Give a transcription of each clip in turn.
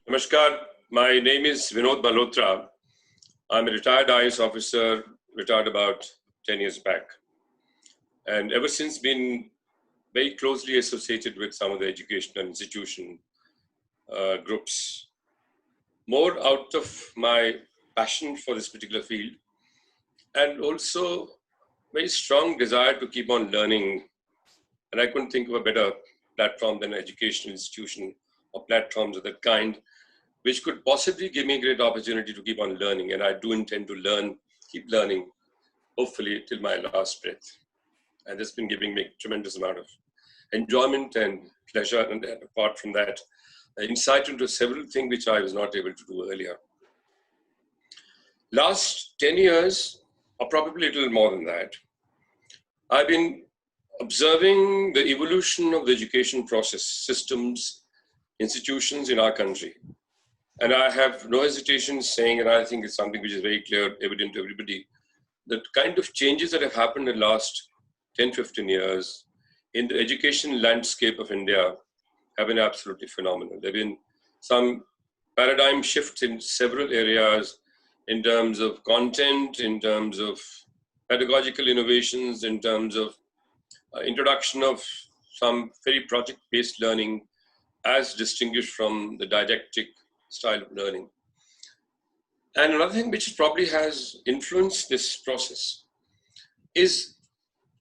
Namaskar, my name is Vinod Malhotra. I'm a retired IAS officer, retired about 10 years back. And ever since been very closely associated with some of the educational institution groups, more out of my passion for this particular field and also very strong desire to keep on learning. And I couldn't think of a better platform than an educational institution or platforms of that kind, which could possibly give me a great opportunity to keep on learning. And I do intend to learn, keep learning, hopefully till my last breath. And it's been giving me a tremendous amount of enjoyment and pleasure. And apart from that, insight into several things which I was not able to do earlier. Last 10 years, or probably a little more than that, I've been observing the evolution of the education process, systems, institutions in our country. And I have no hesitation saying, and I think it's something which is very clear, evident to everybody, the kind of changes that have happened in the last 10, 15 years in the education landscape of India have been absolutely phenomenal. There have been some paradigm shifts in several areas in terms of content, in terms of pedagogical innovations, in terms of introduction of some very project-based learning as distinguished from the didactic style of learning. And another thing which probably has influenced this process is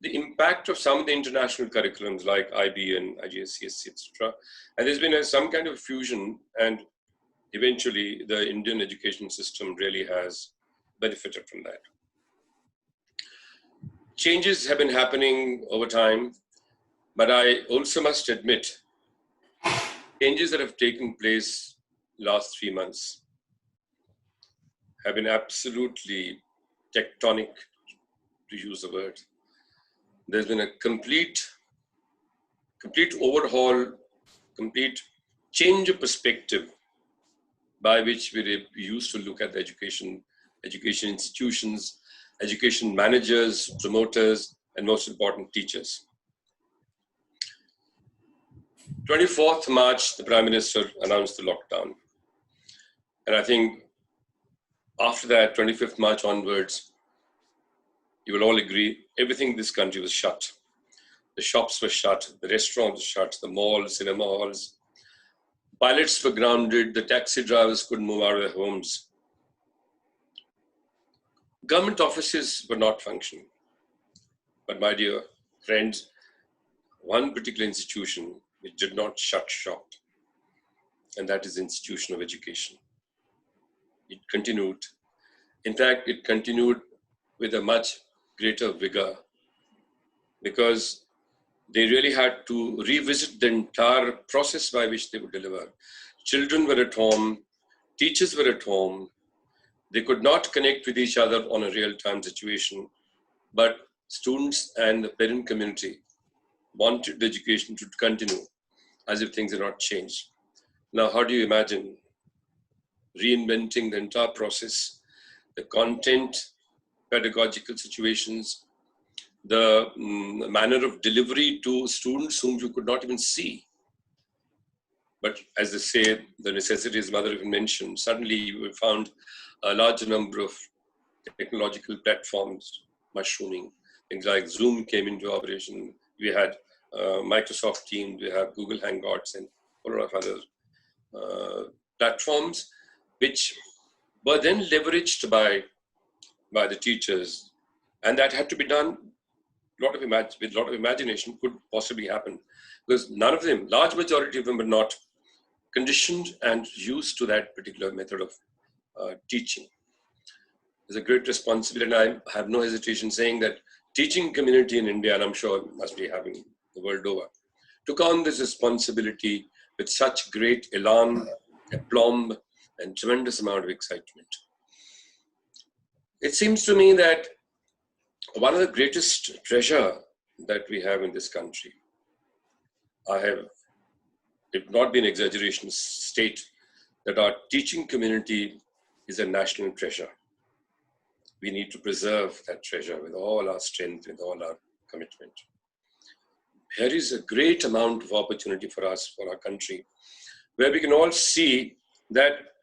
the impact of some of the international curriculums like IB and IGCSE, etc. And there's been some kind of fusion, and eventually the Indian education system really has benefited from that. Changes have been happening over time, but I also must admit, changes that have taken place last 3 months have been absolutely tectonic, to use the word. There's been a complete overhaul, complete change of perspective by which we used to look at the education institutions, education managers, promoters, and most important, teachers. 24th March, the Prime Minister announced the lockdown. And I think after that, 25th March onwards, you will all agree, everything in this country was shut. The shops were shut, the restaurants were shut, the malls, cinema halls. Pilots were grounded, the taxi drivers couldn't move out of their homes. Government offices were not functioning. But my dear friends, one particular institution which did not shut shop, and that is the institution of education. It continued. In fact, it continued with a much greater vigor because they really had to revisit the entire process by which they would deliver. Children were at home, teachers were at home. They could not connect with each other on a real-time situation, but students and the parent community wanted the education to continue as if things had not changed. Now, how do you imagine reinventing the entire process, the content, pedagogical situations, the manner of delivery to students whom you could not even see? But as they say, the necessity is mother of invention. Suddenly we found a large number of technological platforms mushrooming. Things like Zoom came into operation. We had Microsoft Teams, we have Google Hangouts, and a lot of other platforms, which were then leveraged by the teachers. And that had to be done with a lot of imagination could possibly happen. Because none of them, large majority of them were not conditioned and used to that particular method of teaching. There's a great responsibility, and I have no hesitation saying that teaching community in India, and I'm sure it must be having the world over, took on this responsibility with such great elan, aplomb, and tremendous amount of excitement. It seems to me that one of the greatest treasure that we have in this country, I have, if not been exaggeration, state that our teaching community is a national treasure. We need to preserve that treasure with all our strength, with all our commitment. There is a great amount of opportunity for us, for our country, where we can all see that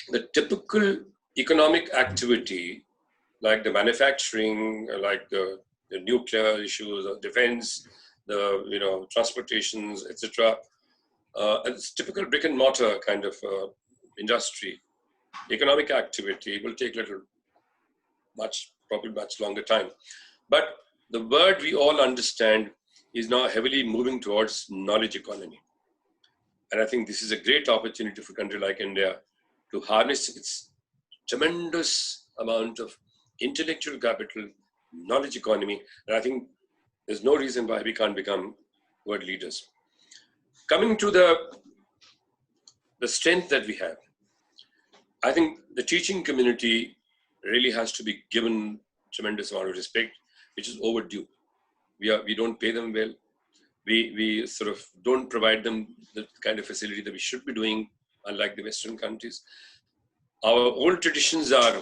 the typical economic activity, like the manufacturing, like the nuclear issues, or defense, the transportations, etc. It's typical brick and mortar kind of industry. Economic activity will take probably much longer time. But the word we all understand is now heavily moving towards knowledge economy. And I think this is a great opportunity for a country like India to harness its tremendous amount of intellectual capital, knowledge economy. And I think there's no reason why we can't become world leaders. Coming to the strength that we have, I think the teaching community really has to be given tremendous amount of respect, which is overdue. We don't pay them well. We sort of don't provide them the kind of facility that we should be doing, unlike the Western countries. Our old traditions are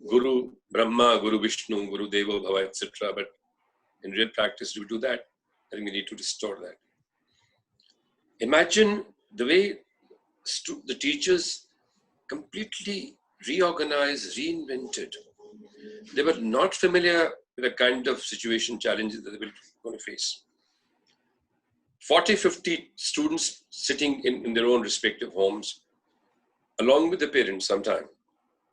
Guru Brahma, Guru Vishnu, Guru Devo Bhava, etc. But in real practice, do we do that? I think we need to restore that. Imagine the way the teachers completely reorganized, reinvented. They were not familiar with the kind of situation challenges that they were going to face. 40, 50 students sitting in their own respective homes, along with the parents sometime.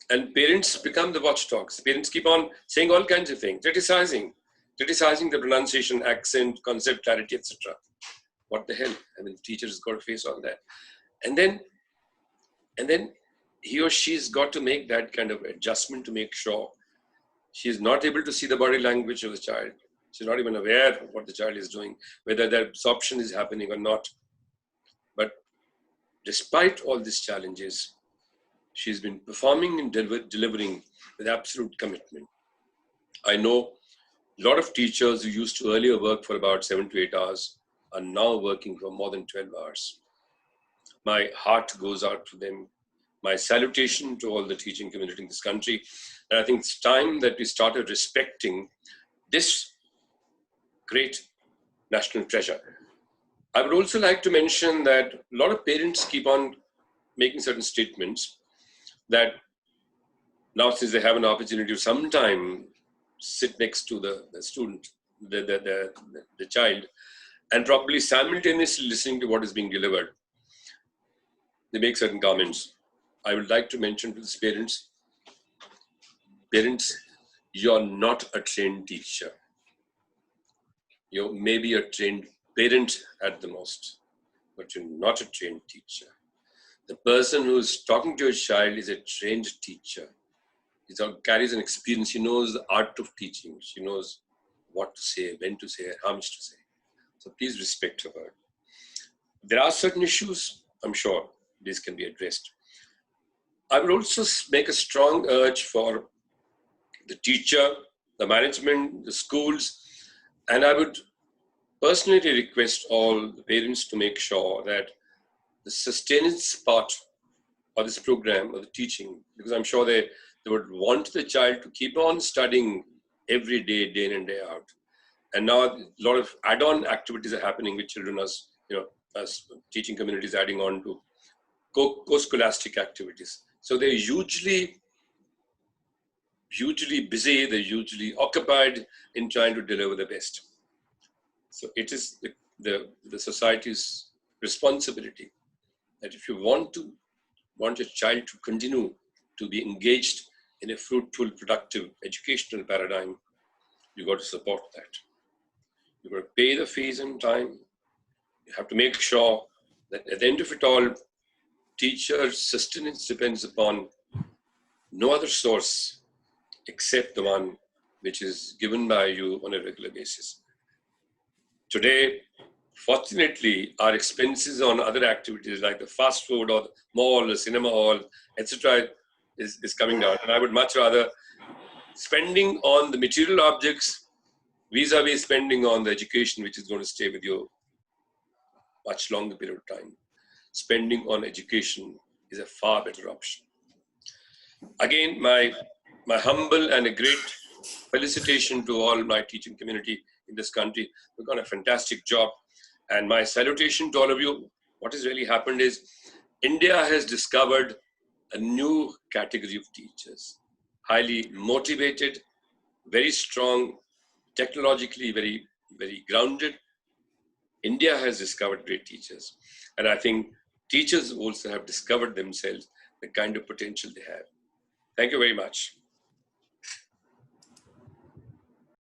And parents become the watchdogs. Parents keep on saying all kinds of things, criticizing the pronunciation, accent, concept clarity, etc. What the hell? I mean, the teacher has got to face all that. And then he or she's got to make that kind of adjustment to make sure she's not able to see the body language of the child. She's not even aware of what the child is doing, whether that absorption is happening or not. But despite all these challenges, she's been performing and delivering with absolute commitment. I know a lot of teachers who used to earlier work for about 7 to 8 hours are now working for more than 12 hours. My heart goes out to them. My salutation to all the teaching community in this country. And I think it's time that we started respecting this great national treasure. I would also like to mention that a lot of parents keep on making certain statements that now, since they have an opportunity to sometime sit next to the student, the child, and probably simultaneously listening to what is being delivered, they make certain comments. I would like to mention to the parents, you're not a trained teacher. You may be a trained parent at the most, but you're not a trained teacher. The person who's talking to your child is a trained teacher. He carries an experience. She knows the art of teaching. She knows what to say, when to say, how much to say. So please respect her word. There are certain issues, I'm sure these can be addressed. I would also make a strong urge for the teacher, the management, the schools, and I would personally request all the parents to make sure that the sustenance part of this program, of the teaching, because I'm sure they would want the child to keep on studying every day, day in and day out. And now a lot of add-on activities are happening with children as teaching communities adding on to co-scholastic activities. So they're hugely busy, they're hugely occupied in trying to deliver the best. So it is the society's responsibility that if you want your child to continue to be engaged in a fruitful, productive educational paradigm, you got to support that. You got to pay the fees in time. You have to make sure that at the end of it all, teacher sustenance depends upon no other source except the one which is given by you on a regular basis. Today, fortunately, our expenses on other activities like the fast food or the mall, the cinema hall, etc. is coming down. And I would much rather spending on the material objects vis-a-vis spending on the education, which is going to stay with you much longer period of time. Spending on education is a far better option. Again, my humble and a great felicitation to all my teaching community in this country. We've done a fantastic job. And my salutation to all of you. What has really happened is India has discovered a new category of teachers, highly motivated, very strong, technologically very grounded. India has discovered great teachers. And I think teachers also have discovered themselves the kind of potential they have. Thank you very much.